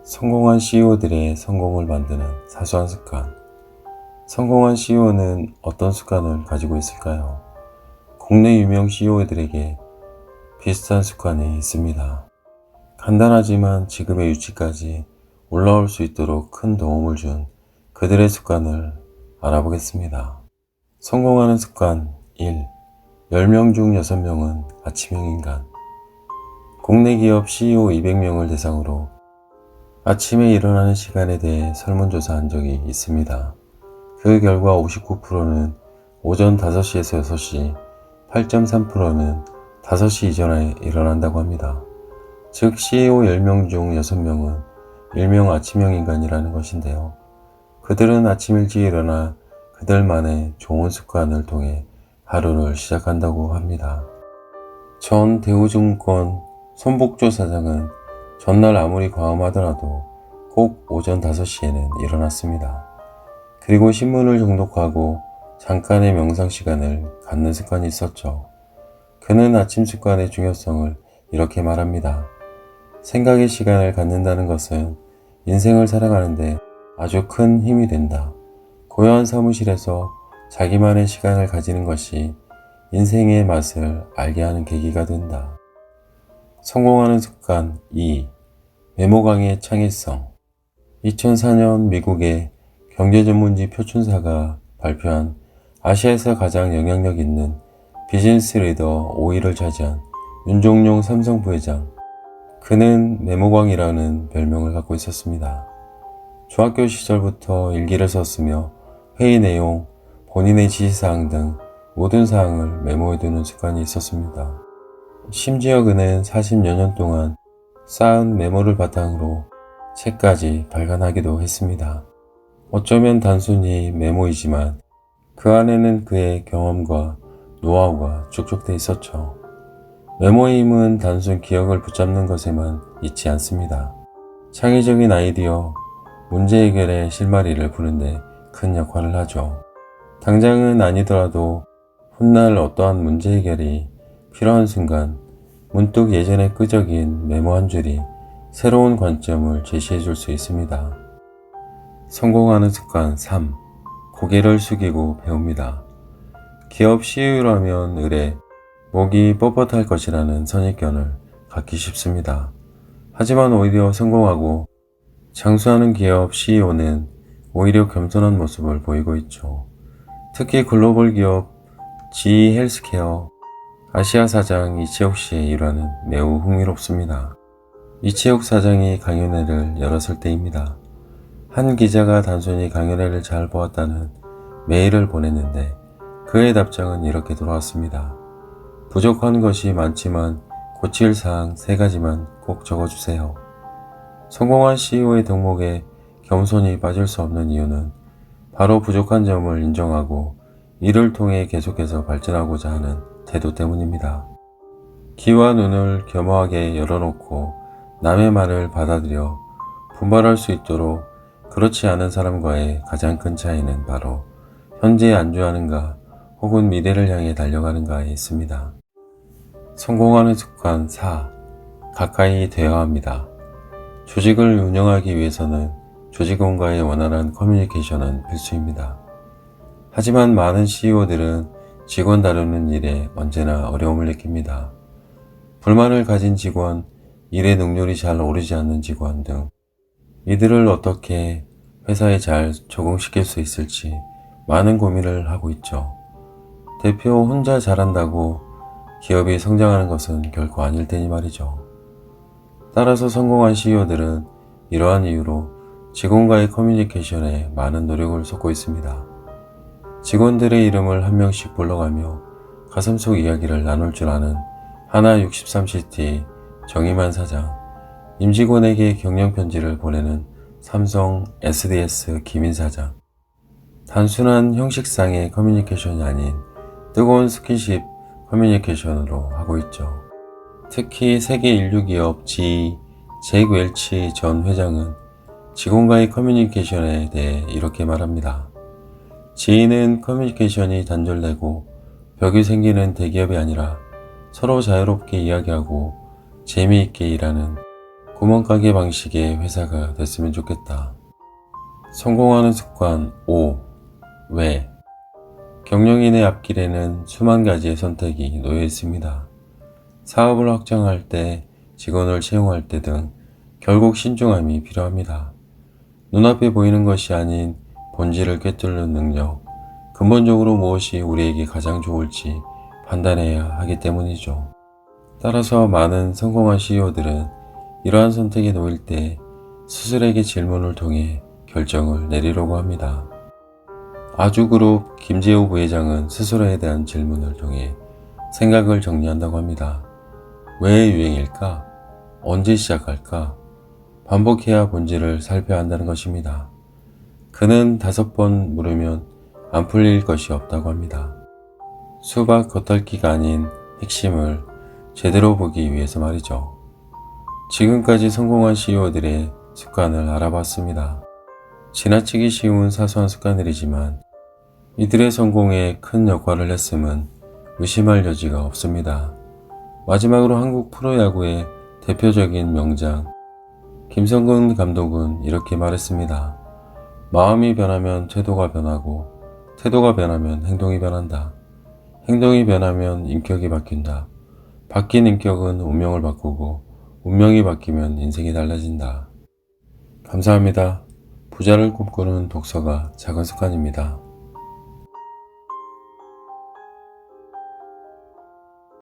성공한 CEO들의 성공을 만드는 사소한 습관. 성공한 CEO는 어떤 습관을 가지고 있을까요? 국내 유명 CEO들에게 비슷한 습관이 있습니다. 간단하지만 지금의 위치까지 올라올 수 있도록 큰 도움을 준 그들의 습관을 알아보겠습니다. 성공하는 습관 1. 10명 중 6명은 아침형 인간. 국내 기업 CEO 200명을 대상으로 아침에 일어나는 시간에 대해 설문조사한 적이 있습니다. 그 결과 59%는 오전 5시에서 6시, 8.3%는 5시 이전에 일어난다고 합니다. 즉 CEO 10명 중 6명은 일명 아침형 인간이라는 것인데요. 그들은 아침 일찍 일어나 그들만의 좋은 습관을 통해 하루를 시작한다고 합니다. 전 대우증권 손복조 사장은 전날 아무리 과음하더라도 꼭 오전 5시에는 일어났습니다. 그리고 신문을 정독하고 잠깐의 명상 시간을 갖는 습관이 있었죠. 그는 아침 습관의 중요성을 이렇게 말합니다. 생각의 시간을 갖는다는 것은 인생을 살아가는데 아주 큰 힘이 된다. 고요한 사무실에서 자기만의 시간을 가지는 것이 인생의 맛을 알게 하는 계기가 된다. 성공하는 습관 2. 메모강의 창의성. 2004년 미국의 경제전문지 표준사가 발표한 아시아에서 가장 영향력 있는 비즈니스 리더 5위를 차지한 윤종룡 삼성 부회장. 그는 메모광이라는 별명을 갖고 있었습니다. 중학교 시절부터 일기를 썼으며 회의 내용, 본인의 지시사항 등 모든 사항을 메모해두는 습관이 있었습니다. 심지어 그는 40여 년 동안 쌓은 메모를 바탕으로 책까지 발간하기도 했습니다. 어쩌면 단순히 메모이지만 그 안에는 그의 경험과 노하우가 축적돼 있었죠. 메모의 힘은 단순 기억을 붙잡는 것에만 있지 않습니다. 창의적인 아이디어, 문제 해결의 실마리를 푸는데 큰 역할을 하죠. 당장은 아니더라도 훗날 어떠한 문제 해결이 필요한 순간 문득 예전에 끄적인 메모 한 줄이 새로운 관점을 제시해 줄 수 있습니다. 성공하는 습관 3. 고개를 숙이고 배웁니다. 기업 CEO라면 의뢰, 목이 뻣뻣할 것이라는 선입견을 갖기 쉽습니다. 하지만 오히려 성공하고 장수하는 기업 CEO는 오히려 겸손한 모습을 보이고 있죠. 특히 글로벌 기업 GE 헬스케어 아시아 사장 이채욱 씨의 일화는 매우 흥미롭습니다. 이채욱 사장이 강연회를 열었을 때입니다. 한 기자가 단순히 강연회를 잘 보았다는 메일을 보냈는데 그의 답장은 이렇게 돌아왔습니다. 부족한 것이 많지만 고칠 사항 3가지만 꼭 적어주세요. 성공한 CEO의 덕목에 겸손이 빠질 수 없는 이유는 바로 부족한 점을 인정하고 이를 통해 계속해서 발전하고자 하는 태도 때문입니다. 귀와 눈을 겸허하게 열어놓고 남의 말을 받아들여 분발할 수 있도록 그렇지 않은 사람과의 가장 큰 차이는 바로 현재에 안주하는가 혹은 미래를 향해 달려가는가에 있습니다. 성공하는 습관 4. 가까이 대화합니다. 조직을 운영하기 위해서는 조직원과의 원활한 커뮤니케이션은 필수입니다. 하지만 많은 CEO들은 직원 다루는 일에 언제나 어려움을 느낍니다. 불만을 가진 직원, 일의 능률이 잘 오르지 않는 직원 등 이들을 어떻게 회사에 잘 적응시킬 수 있을지 많은 고민을 하고 있죠. 대표 혼자 잘한다고 기업이 성장하는 것은 결코 아닐 테니 말이죠. 따라서 성공한 CEO들은 이러한 이유로 직원과의 커뮤니케이션에 많은 노력을 쏟고 있습니다. 직원들의 이름을 한 명씩 불러가며 가슴속 이야기를 나눌 줄 아는 하나 63시티 정의만 사장, 임직원에게 격려편지를 보내는 삼성 SDS 김인 사장, 단순한 형식상의 커뮤니케이션이 아닌 뜨거운 스킨십 커뮤니케이션으로 하고 있죠. 특히 세계 인류 기업 GE 잭 웰치 전 회장은 직원과의 커뮤니케이션에 대해 이렇게 말합니다. GE는 커뮤니케이션이 단절되고 벽이 생기는 대기업이 아니라 서로 자유롭게 이야기하고 재미있게 일하는 구멍가게 방식의 회사가 됐으면 좋겠다. 성공하는 습관 5. 왜? 경영인의 앞길에는 수만 가지의 선택이 놓여 있습니다. 사업을 확장할 때, 직원을 채용할 때 등 결국 신중함이 필요합니다. 눈앞에 보이는 것이 아닌 본질을 꿰뚫는 능력, 근본적으로 무엇이 우리에게 가장 좋을지 판단해야 하기 때문이죠. 따라서 많은 성공한 CEO들은 이러한 선택에 놓일 때 스스로에게 질문을 통해 결정을 내리려고 합니다. 아주그룹 김재호 부회장은 스스로에 대한 질문을 통해 생각을 정리한다고 합니다. 왜 유행일까? 언제 시작할까? 반복해야 본질을 살펴야 한다는 것입니다. 그는 5번 물으면 안 풀릴 것이 없다고 합니다. 수박 겉핥기가 아닌 핵심을 제대로 보기 위해서 말이죠. 지금까지 성공한 CEO들의 습관을 알아봤습니다. 지나치기 쉬운 사소한 습관들이지만 이들의 성공에 큰 역할을 했음은 의심할 여지가 없습니다. 마지막으로 한국 프로야구의 대표적인 명장 김성근 감독은 이렇게 말했습니다. 마음이 변하면 태도가 변하고 태도가 변하면 행동이 변한다. 행동이 변하면 인격이 바뀐다. 바뀐 인격은 운명을 바꾸고 운명이 바뀌면 인생이 달라진다. 감사합니다. 부자를 꿈꾸는 독서가 작은 습관입니다.